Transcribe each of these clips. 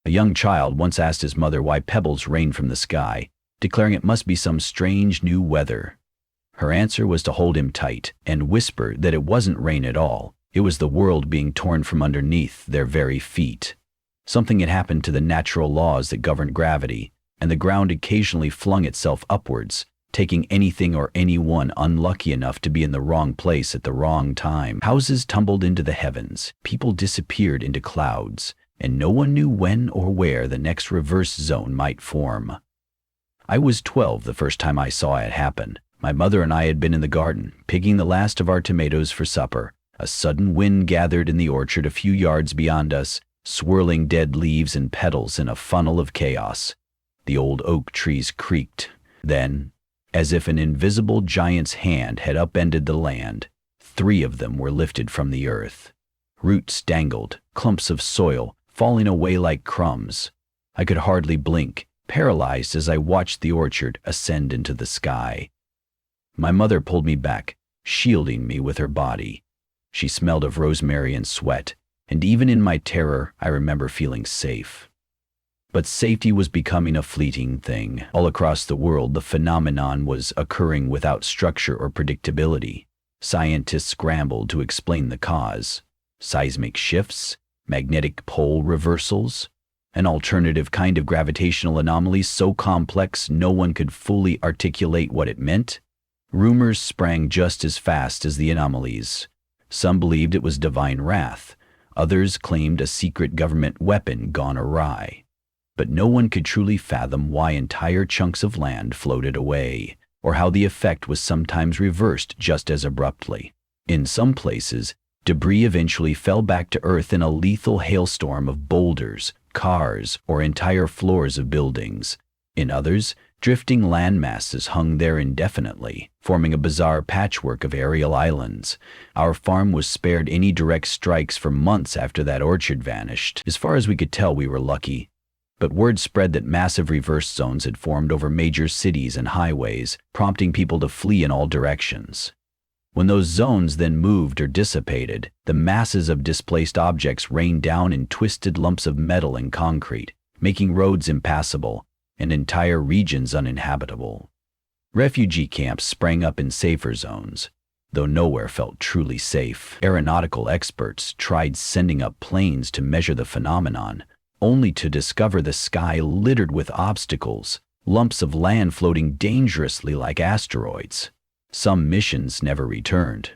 A young child once asked his mother why pebbles rain from the sky, declaring it must be some strange new weather. Her answer was to hold him tight and whisper that it wasn't rain at all. It was the world being torn from underneath their very feet. Something had happened to the natural laws that governed gravity, and the ground occasionally flung itself upwards, taking anything or anyone unlucky enough to be in the wrong place at the wrong time. Houses tumbled into the heavens, people disappeared into clouds, and no one knew when or where the next reverse zone might form. I was 12 the first time I saw it happen. My mother and I had been in the garden, picking the last of our tomatoes for supper. A sudden wind gathered in the orchard a few yards beyond us, swirling dead leaves and petals in a funnel of chaos. The old oak trees creaked. Then, as if an invisible giant's hand had upended the land, 3 of them were lifted from the earth. Roots dangled, clumps of soil falling away like crumbs. I could hardly blink, paralyzed as I watched the orchard ascend into the sky. My mother pulled me back, shielding me with her body. She smelled of rosemary and sweat, and even in my terror, I remember feeling safe. But safety was becoming a fleeting thing. All across the world, the phenomenon was occurring without structure or predictability. Scientists scrambled to explain the cause. Seismic shifts, magnetic pole reversals, an alternative kind of gravitational anomaly so complex no one could fully articulate what it meant. Rumors sprang just as fast as the anomalies. Some believed it was divine wrath. Others claimed a secret government weapon gone awry. But no one could truly fathom why entire chunks of land floated away, or how the effect was sometimes reversed just as abruptly. In some places, debris eventually fell back to Earth in a lethal hailstorm of boulders, cars, or entire floors of buildings. In others, drifting land masses hung there indefinitely, forming a bizarre patchwork of aerial islands. Our farm was spared any direct strikes for months after that orchard vanished. As far as we could tell, we were lucky. But word spread that massive reverse zones had formed over major cities and highways, prompting people to flee in all directions. When those zones then moved or dissipated, the masses of displaced objects rained down in twisted lumps of metal and concrete, making roads impassable and entire regions uninhabitable. Refugee camps sprang up in safer zones, though nowhere felt truly safe. Aeronautical experts tried sending up planes to measure the phenomenon, only to discover the sky littered with obstacles, lumps of land floating dangerously like asteroids. Some missions never returned.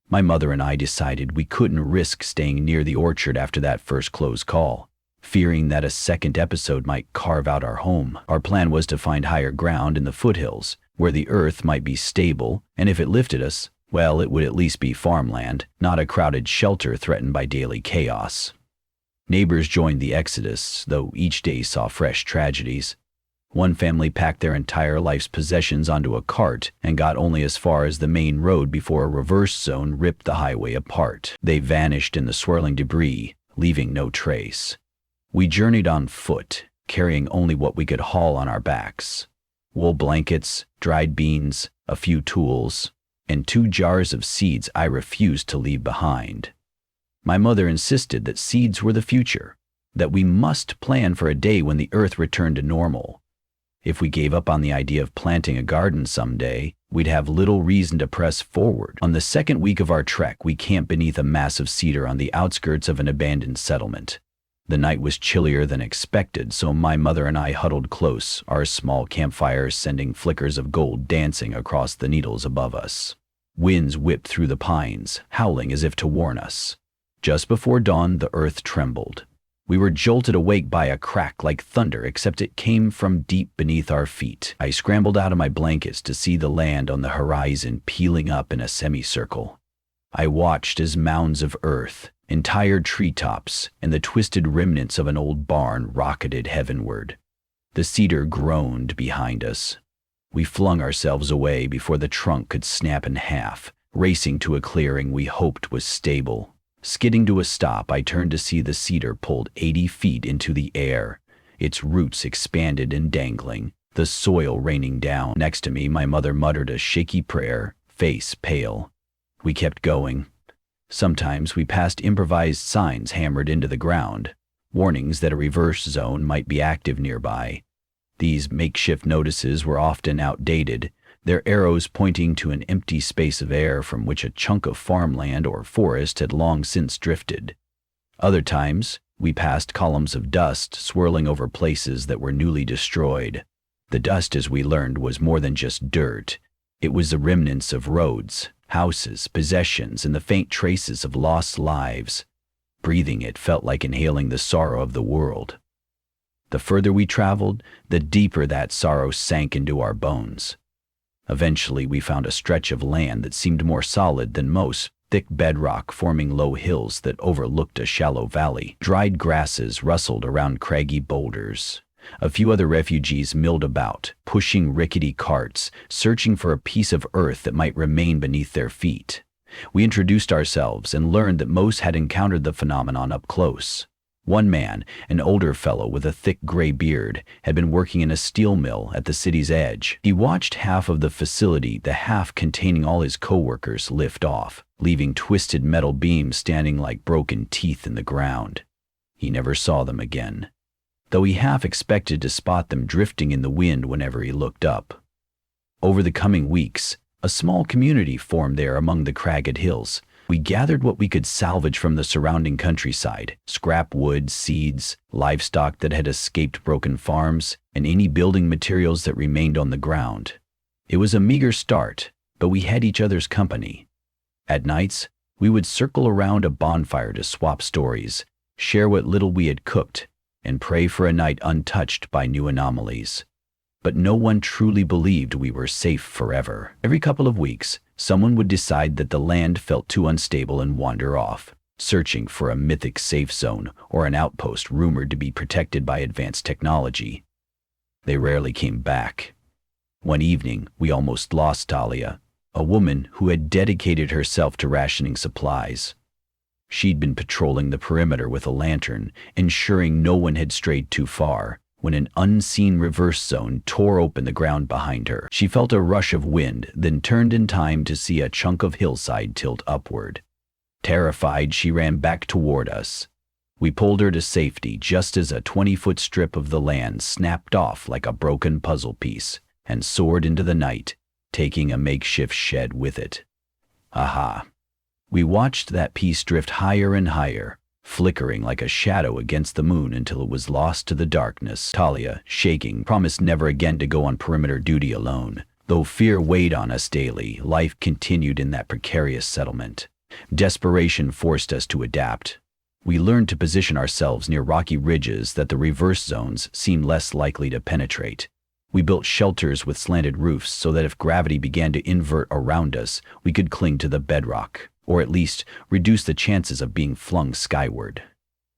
My mother and I decided we couldn't risk staying near the orchard after that first close call, fearing that a second episode might carve out our home. Our plan was to find higher ground in the foothills, where the earth might be stable, and if it lifted us, well, it would at least be farmland, not a crowded shelter threatened by daily chaos. Neighbors joined the exodus, though each day saw fresh tragedies. One family packed their entire life's possessions onto a cart and got only as far as the main road before a reverse zone ripped the highway apart. They vanished in the swirling debris, leaving no trace. We journeyed on foot, carrying only what we could haul on our backs: wool blankets, dried beans, a few tools, and 2 jars of seeds I refused to leave behind. My mother insisted that seeds were the future, that we must plan for a day when the earth returned to normal. If we gave up on the idea of planting a garden someday, we'd have little reason to press forward. On the second week of our trek, we camped beneath a massive cedar on the outskirts of an abandoned settlement. The night was chillier than expected, so my mother and I huddled close, our small campfires sending flickers of gold dancing across the needles above us. Winds whipped through the pines, howling as if to warn us. Just before dawn, the earth trembled. We were jolted awake by a crack like thunder, except it came from deep beneath our feet. I scrambled out of my blankets to see the land on the horizon peeling up in a semicircle. I watched as mounds of earth, entire treetops, and the twisted remnants of an old barn rocketed heavenward. The cedar groaned behind us. We flung ourselves away before the trunk could snap in half, racing to a clearing we hoped was stable. Skidding to a stop, I turned to see the cedar pulled 80 feet into the air, its roots expanded and dangling, the soil raining down. Next to me, my mother muttered a shaky prayer, face pale. We kept going. Sometimes we passed improvised signs hammered into the ground. warnings that a reverse zone might be active nearby. These makeshift notices were often outdated, their arrows pointing to an empty space of air from which a chunk of farmland or forest had long since drifted. Other times, we passed columns of dust swirling over places that were newly destroyed. The dust, as we learned, was more than just dirt. It was the remnants of roads, houses, possessions, and the faint traces of lost lives. Breathing it felt like inhaling the sorrow of the world. The further we traveled, the deeper that sorrow sank into our bones. Eventually, we found a stretch of land that seemed more solid than most, thick bedrock forming low hills that overlooked a shallow valley. Dried grasses rustled around craggy boulders. A few other refugees milled about, pushing rickety carts, searching for a piece of earth that might remain beneath their feet. We introduced ourselves and learned that most had encountered the phenomenon up close. One man, an older fellow with a thick gray beard, had been working in a steel mill at the city's edge. He watched half of the facility, the half containing all his co-workers, lift off, leaving twisted metal beams standing like broken teeth in the ground. He never saw them again, though he half expected to spot them drifting in the wind whenever he looked up. Over the coming weeks, a small community formed there among the cragged hills. We gathered what we could salvage from the surrounding countryside: scrap wood, seeds, livestock that had escaped broken farms, and any building materials that remained on the ground. It was a meager start, but we had each other's company. At nights, we would circle around a bonfire to swap stories, share what little we had cooked, and pray for a night untouched by new anomalies. But no one truly believed we were safe forever. Every couple of weeks, someone would decide that the land felt too unstable and wander off, searching for a mythic safe zone or an outpost rumored to be protected by advanced technology. They rarely came back. One evening, we almost lost Talia, a woman who had dedicated herself to rationing supplies. She'd been patrolling the perimeter with a lantern, ensuring no one had strayed too far, when an unseen reverse zone tore open the ground behind her. She felt a rush of wind, then turned in time to see a chunk of hillside tilt upward. Terrified, she ran back toward us. We pulled her to safety just as a 20-foot strip of the land snapped off like a broken puzzle piece and soared into the night, taking a makeshift shed with it. Aha! We watched that piece drift higher and higher, flickering like a shadow against the moon until it was lost to the darkness. Talia, shaking, promised never again to go on perimeter duty alone. Though fear weighed on us daily, life continued in that precarious settlement. Desperation forced us to adapt. We learned to position ourselves near rocky ridges that the reverse zones seemed less likely to penetrate. We built shelters with slanted roofs so that if gravity began to invert around us, we could cling to the bedrock, or at least reduce the chances of being flung skyward.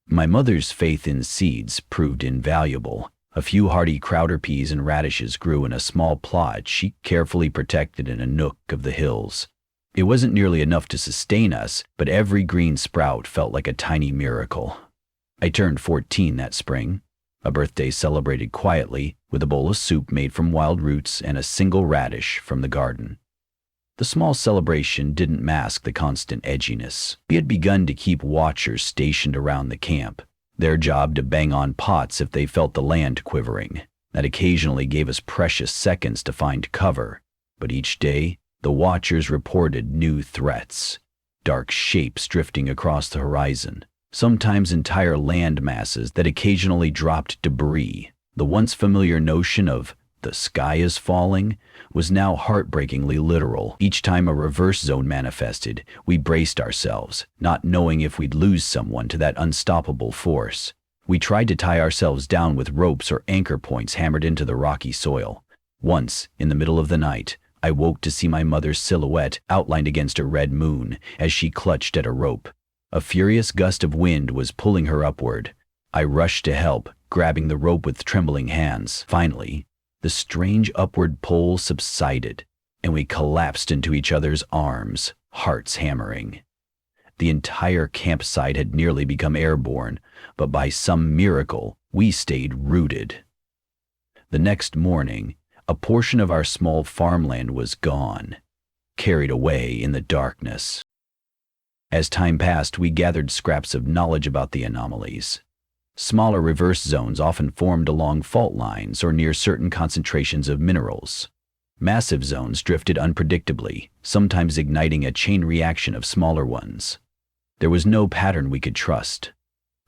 My mother's faith in seeds proved invaluable. A few hardy crowder peas and radishes grew in a small plot she carefully protected in a nook of the hills. It wasn't nearly enough to sustain us, but every green sprout felt like a tiny miracle. I turned 14 that spring, a birthday celebrated quietly with a bowl of soup made from wild roots and a single radish from the garden. The small celebration didn't mask the constant edginess. We had begun to keep watchers stationed around the camp, their job to bang on pots if they felt the land quivering. That occasionally gave us precious seconds to find cover, but each day, the watchers reported new threats. Dark shapes drifting across the horizon, sometimes entire land masses that occasionally dropped debris. The once familiar notion of the sky is falling was now heartbreakingly literal. Each time a reverse zone manifested, we braced ourselves, not knowing if we'd lose someone to that unstoppable force. We tried to tie ourselves down with ropes or anchor points hammered into the rocky soil. Once, in the middle of the night, I woke to see my mother's silhouette outlined against a red moon as she clutched at a rope. A furious gust of wind was pulling her upward. I rushed to help, grabbing the rope with trembling hands. Finally, the strange upward pull subsided, and we collapsed into each other's arms, hearts hammering. The entire campsite had nearly become airborne, but by some miracle, we stayed rooted. The next morning, a portion of our small farmland was gone, carried away in the darkness. As time passed, we gathered scraps of knowledge about the anomalies. Smaller reverse zones often formed along fault lines or near certain concentrations of minerals. Massive zones drifted unpredictably, sometimes igniting a chain reaction of smaller ones. There was no pattern we could trust.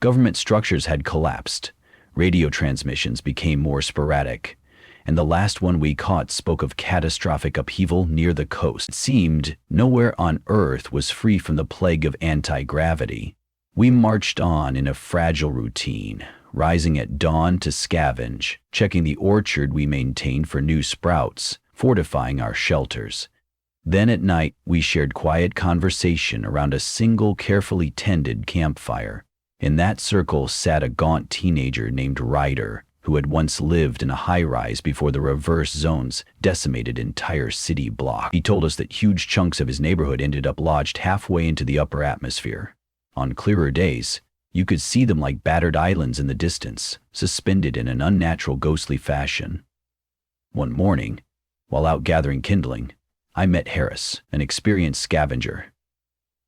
Government structures had collapsed, radio transmissions became more sporadic, and the last one we caught spoke of catastrophic upheaval near the coast. It seemed nowhere on Earth was free from the plague of anti-gravity. We marched on in a fragile routine, rising at dawn to scavenge, checking the orchard we maintained for new sprouts, fortifying our shelters. Then at night, we shared quiet conversation around a single carefully tended campfire. In that circle sat a gaunt teenager named Ryder, who had once lived in a high-rise before the reverse zones decimated entire city blocks. He told us that huge chunks of his neighborhood ended up lodged halfway into the upper atmosphere. On clearer days, you could see them like battered islands in the distance, suspended in an unnatural ghostly fashion. One morning, while out gathering kindling, I met Harris, an experienced scavenger.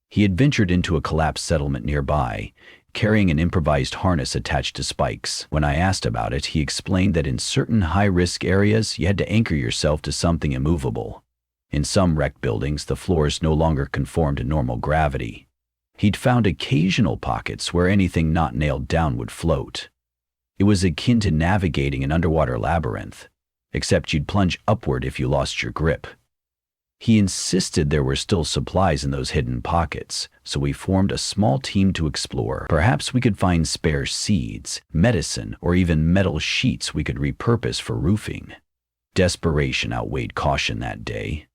He had ventured into a collapsed settlement nearby, carrying an improvised harness attached to spikes. When I asked about it, he explained that in certain high-risk areas, you had to anchor yourself to something immovable. In some wrecked buildings, the floors no longer conformed to normal gravity. He'd found occasional pockets where anything not nailed down would float. It was akin to navigating an underwater labyrinth, except you'd plunge upward if you lost your grip. He insisted there were still supplies in those hidden pockets, so we formed a small team to explore. Perhaps we could find spare seeds, medicine, or even metal sheets we could repurpose for roofing. Desperation outweighed caution that day.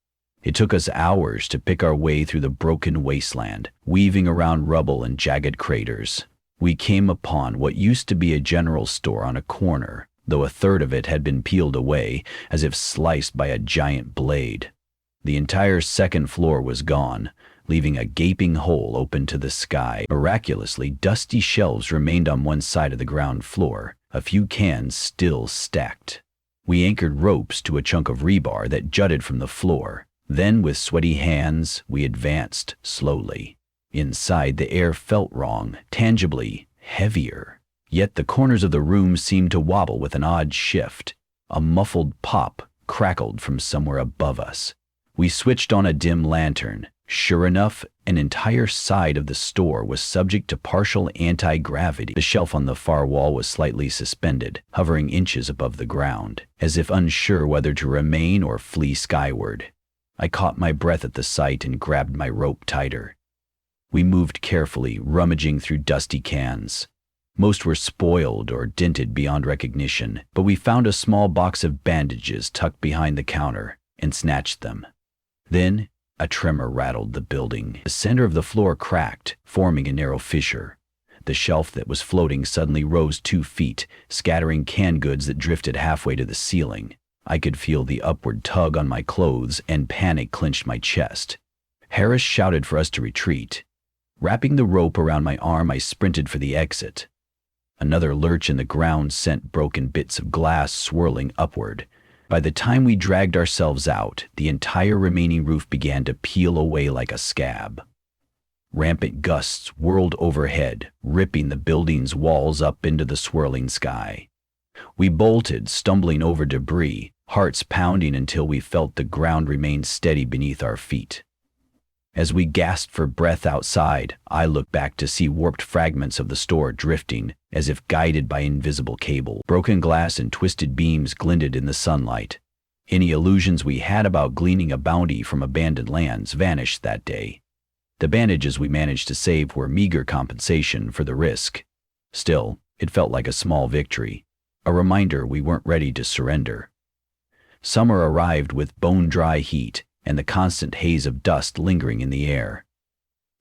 It took us hours to pick our way through the broken wasteland, weaving around rubble and jagged craters. We came upon what used to be a general store on a corner, though a third of it had been peeled away, as if sliced by a giant blade. The entire second floor was gone, leaving a gaping hole open to the sky. Miraculously, dusty shelves remained on one side of the ground floor, a few cans still stacked. We anchored ropes to a chunk of rebar that jutted from the floor. Then, with sweaty hands, we advanced slowly. Inside, the air felt wrong, tangibly heavier. Yet the corners of the room seemed to wobble with an odd shift. A muffled pop crackled from somewhere above us. We switched on a dim lantern. Sure enough, an entire side of the store was subject to partial anti-gravity. The shelf on the far wall was slightly suspended, hovering inches above the ground, as if unsure whether to remain or flee skyward. I caught my breath at the sight and grabbed my rope tighter. We moved carefully, rummaging through dusty cans. Most were spoiled or dented beyond recognition, but we found a small box of bandages tucked behind the counter and snatched them. Then, a tremor rattled the building. The center of the floor cracked, forming a narrow fissure. The shelf that was floating suddenly rose 2 feet, scattering canned goods that drifted halfway to the ceiling. I could feel the upward tug on my clothes, and panic clenched my chest. Harris shouted for us to retreat. Wrapping the rope around my arm, I sprinted for the exit. Another lurch in the ground sent broken bits of glass swirling upward. By the time we dragged ourselves out, the entire remaining roof began to peel away like a scab. Rampant gusts whirled overhead, ripping the building's walls up into the swirling sky. We bolted, stumbling over debris, hearts pounding until we felt the ground remain steady beneath our feet. As we gasped for breath outside, I looked back to see warped fragments of the store drifting, as if guided by invisible cable. Broken glass and twisted beams glinted in the sunlight. Any illusions we had about gleaning a bounty from abandoned lands vanished that day. The bandages we managed to save were meager compensation for the risk. Still, it felt like a small victory, a reminder we weren't ready to surrender. Summer arrived with bone-dry heat, and the constant haze of dust lingering in the air.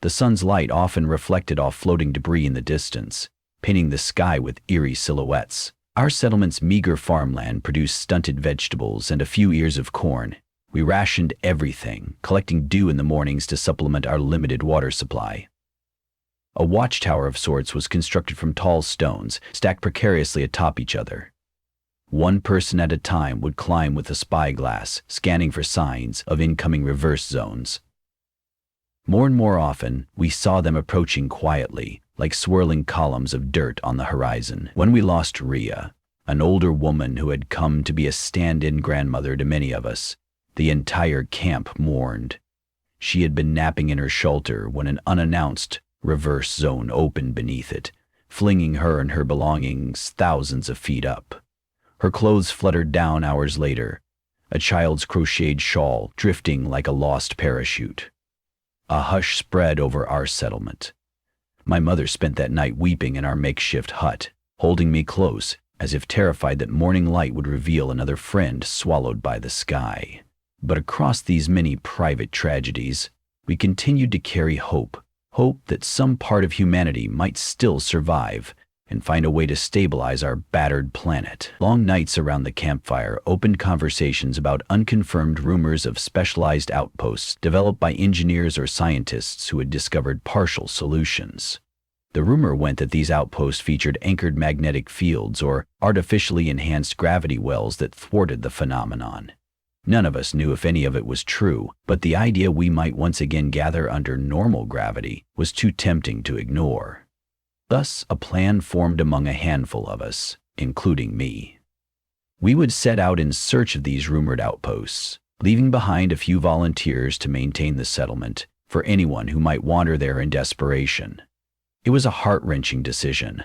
The sun's light often reflected off floating debris in the distance, painting the sky with eerie silhouettes. Our settlement's meager farmland produced stunted vegetables and a few ears of corn. We rationed everything, collecting dew in the mornings to supplement our limited water supply. A watchtower of sorts was constructed from tall stones, stacked precariously atop each other. One person at a time would climb with a spyglass, scanning for signs of incoming reverse zones. More and more often, we saw them approaching quietly, like swirling columns of dirt on the horizon. When we lost Rhea, an older woman who had come to be a stand-in grandmother to many of us, the entire camp mourned. She had been napping in her shelter when an unannounced reverse zone opened beneath it, flinging her and her belongings thousands of feet up. Her clothes fluttered down hours later, a child's crocheted shawl drifting like a lost parachute. A hush spread over our settlement. My mother spent that night weeping in our makeshift hut, holding me close, as if terrified that morning light would reveal another friend swallowed by the sky. But across these many private tragedies, we continued to carry hope that some part of humanity might still survive and find a way to stabilize our battered planet. Long nights around the campfire opened conversations about unconfirmed rumors of specialized outposts developed by engineers or scientists who had discovered partial solutions. The rumor went that these outposts featured anchored magnetic fields or artificially enhanced gravity wells that thwarted the phenomenon. None of us knew if any of it was true, but the idea we might once again gather under normal gravity was too tempting to ignore. Thus, a plan formed among a handful of us, including me. We would set out in search of these rumored outposts, leaving behind a few volunteers to maintain the settlement for anyone who might wander there in desperation. It was a heart-wrenching decision.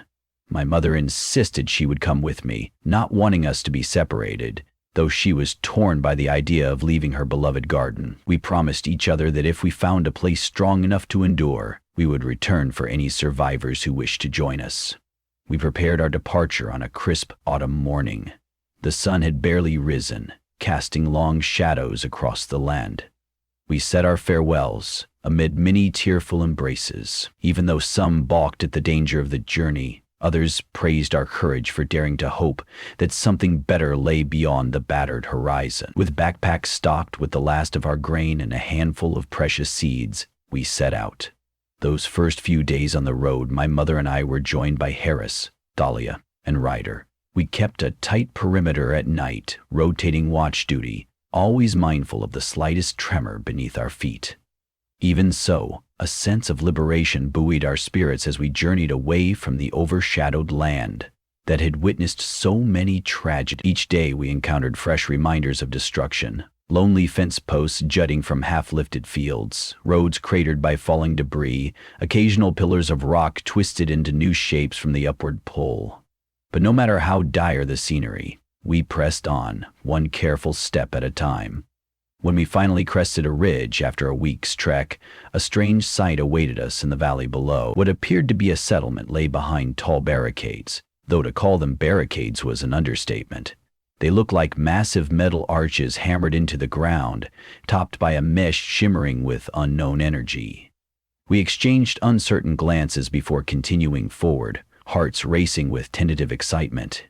My mother insisted she would come with me, not wanting us to be separated, though she was torn by the idea of leaving her beloved garden. We promised each other that if we found a place strong enough to endure, we would return for any survivors who wished to join us. We prepared our departure on a crisp autumn morning. The sun had barely risen, casting long shadows across the land. We said our farewells amid many tearful embraces. Even though some balked at the danger of the journey, others praised our courage for daring to hope that something better lay beyond the battered horizon. With backpacks stocked with the last of our grain and a handful of precious seeds, we set out. Those first few days on the road, my mother and I were joined by Harris, Dahlia, and Ryder. We kept a tight perimeter at night, rotating watch duty, always mindful of the slightest tremor beneath our feet. Even so, a sense of liberation buoyed our spirits as we journeyed away from the overshadowed land that had witnessed so many tragedies. Each day we encountered fresh reminders of destruction. Lonely fence posts jutting from half-lifted fields, roads cratered by falling debris, occasional pillars of rock twisted into new shapes from the upward pull. But no matter how dire the scenery, we pressed on, one careful step at a time. When we finally crested a ridge after a week's trek, a strange sight awaited us in the valley below. What appeared to be a settlement lay behind tall barricades, though to call them barricades was an understatement. They looked like massive metal arches hammered into the ground, topped by a mesh shimmering with unknown energy. We exchanged uncertain glances before continuing forward, hearts racing with tentative excitement.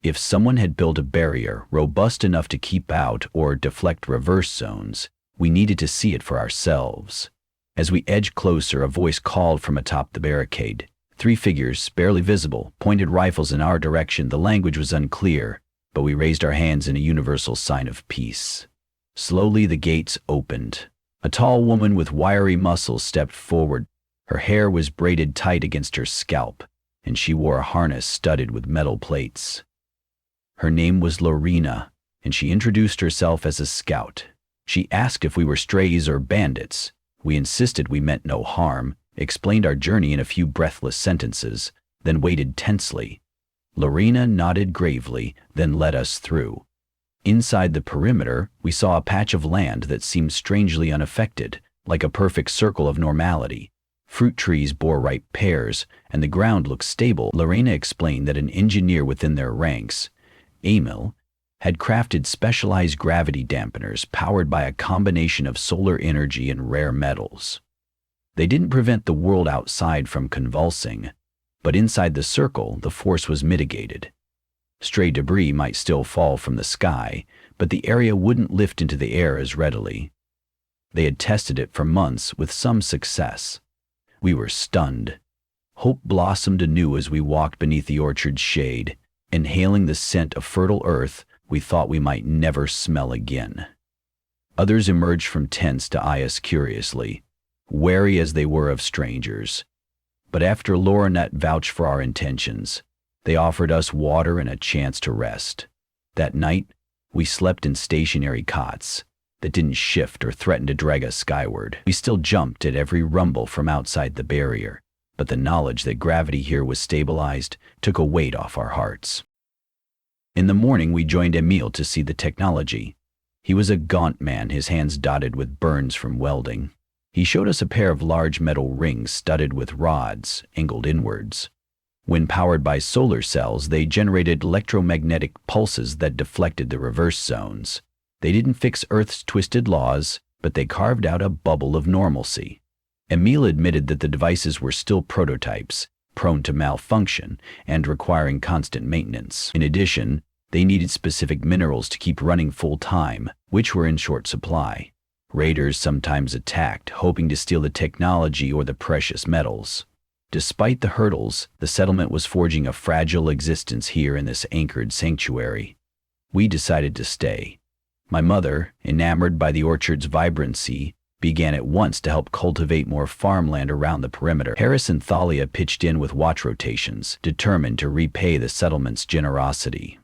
If someone had built a barrier robust enough to keep out or deflect reverse zones, we needed to see it for ourselves. As we edged closer, a voice called from atop the barricade. 3 figures, barely visible, pointed rifles in our direction. The language was unclear, but we raised our hands in a universal sign of peace. Slowly the gates opened. A tall woman with wiry muscles stepped forward. Her hair was braided tight against her scalp, and she wore a harness studded with metal plates. Her name was Lorena, and she introduced herself as a scout. She asked if we were strays or bandits. We insisted we meant no harm, explained our journey in a few breathless sentences, then waited tensely. Lorena nodded gravely, then led us through. Inside the perimeter, we saw a patch of land that seemed strangely unaffected, like a perfect circle of normality. Fruit trees bore ripe pears, and the ground looked stable. Lorena explained that an engineer within their ranks, Emil, had crafted specialized gravity dampeners powered by a combination of solar energy and rare metals. They didn't prevent the world outside from convulsing, but inside the circle, the force was mitigated. Stray debris might still fall from the sky, but the area wouldn't lift into the air as readily. They had tested it for months with some success. We were stunned. Hope blossomed anew as we walked beneath the orchard's shade, inhaling the scent of fertile earth we thought we might never smell again. Others emerged from tents to eye us curiously, wary as they were of strangers. But after Laura and Nat vouched for our intentions, they offered us water and a chance to rest. That night, we slept in stationary cots that didn't shift or threaten to drag us skyward. We still jumped at every rumble from outside the barrier, but the knowledge that gravity here was stabilized took a weight off our hearts. In the morning, we joined Emil to see the technology. He was a gaunt man, his hands dotted with burns from welding. He showed us a pair of large metal rings studded with rods, angled inwards. When powered by solar cells, they generated electromagnetic pulses that deflected the reverse zones. They didn't fix Earth's twisted laws, but they carved out a bubble of normalcy. Emil admitted that the devices were still prototypes, prone to malfunction, and requiring constant maintenance. In addition, they needed specific minerals to keep running full time, which were in short supply. Raiders sometimes attacked, hoping to steal the technology or the precious metals. Despite the hurdles, the settlement was forging a fragile existence here in this anchored sanctuary. We decided to stay. My mother, enamored by the orchard's vibrancy, began at once to help cultivate more farmland around the perimeter. Harris and Thalia pitched in with watch rotations, determined to repay the settlement's generosity.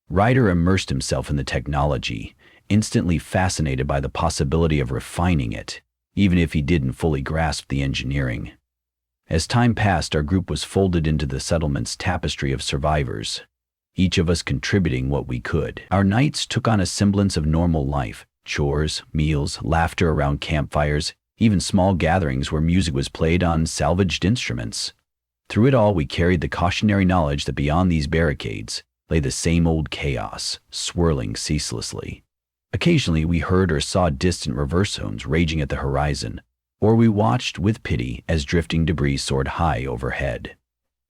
Ryder immersed himself in the technology, instantly fascinated by the possibility of refining it, even if he didn't fully grasp the engineering. As time passed, our group was folded into the settlement's tapestry of survivors, each of us contributing what we could. Our nights took on a semblance of normal life: chores, meals, laughter around campfires, even small gatherings where music was played on salvaged instruments. Through it all, we carried the cautionary knowledge that beyond these barricades lay the same old chaos, swirling ceaselessly. Occasionally, we heard or saw distant reverse zones raging at the horizon, or we watched with pity as drifting debris soared high overhead.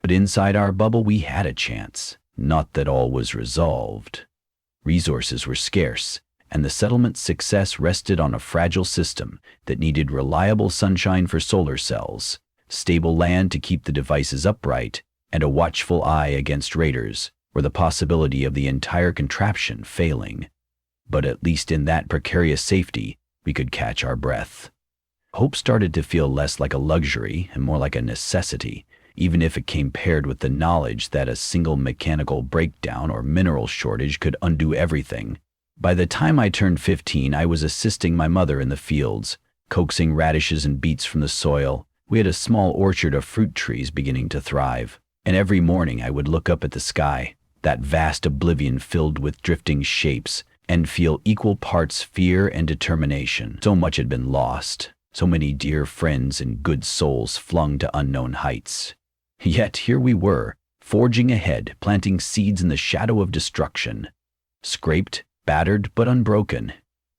But inside our bubble, we had a chance. Not that all was resolved. Resources were scarce, and the settlement's success rested on a fragile system that needed reliable sunshine for solar cells, stable land to keep the devices upright, and a watchful eye against raiders, or the possibility of the entire contraption failing. But at least in that precarious safety, we could catch our breath. Hope started to feel less like a luxury and more like a necessity, even if it came paired with the knowledge that a single mechanical breakdown or mineral shortage could undo everything. By the time I turned 15, I was assisting my mother in the fields, coaxing radishes and beets from the soil. We had a small orchard of fruit trees beginning to thrive, and every morning I would look up at the sky, that vast oblivion filled with drifting shapes, and feel equal parts fear and determination. So much had been lost, so many dear friends and good souls flung to unknown heights. Yet here we were, forging ahead, planting seeds in the shadow of destruction. Scraped, battered, but unbroken.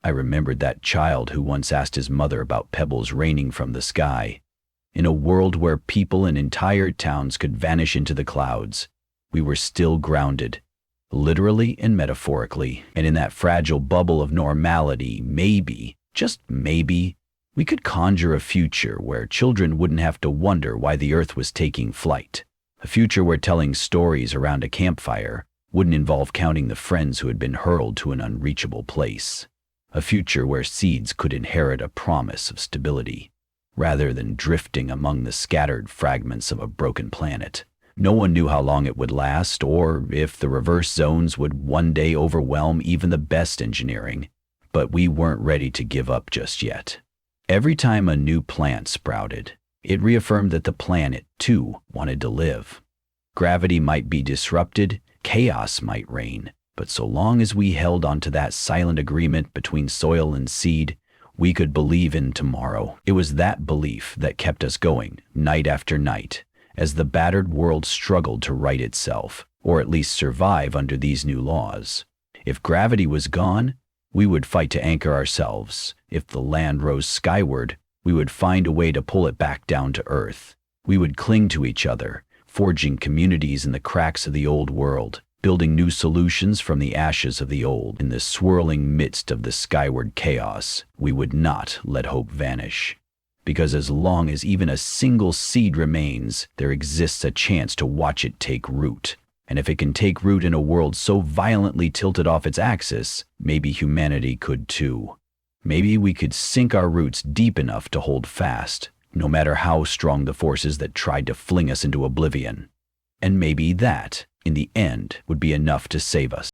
I remembered that child who once asked his mother about pebbles raining from the sky. In a world where people and entire towns could vanish into the clouds, we were still grounded, literally and metaphorically, and in that fragile bubble of normality, maybe, just maybe, we could conjure a future where children wouldn't have to wonder why the Earth was taking flight. A future where telling stories around a campfire wouldn't involve counting the friends who had been hurled to an unreachable place. A future where seeds could inherit a promise of stability, rather than drifting among the scattered fragments of a broken planet. No one knew how long it would last, or if the reverse zones would one day overwhelm even the best engineering, but we weren't ready to give up just yet. Every time a new plant sprouted, it reaffirmed that the planet, too, wanted to live. Gravity might be disrupted, chaos might reign, but so long as we held onto that silent agreement between soil and seed, we could believe in tomorrow. It was that belief that kept us going, night after night, as the battered world struggled to right itself, or at least survive under these new laws. If gravity was gone, we would fight to anchor ourselves. If the land rose skyward, we would find a way to pull it back down to Earth. We would cling to each other, forging communities in the cracks of the old world, building new solutions from the ashes of the old. In the swirling midst of the skyward chaos, we would not let hope vanish. Because as long as even a single seed remains, there exists a chance to watch it take root. And if it can take root in a world so violently tilted off its axis, maybe humanity could too. Maybe we could sink our roots deep enough to hold fast, no matter how strong the forces that tried to fling us into oblivion. And maybe that, in the end, would be enough to save us.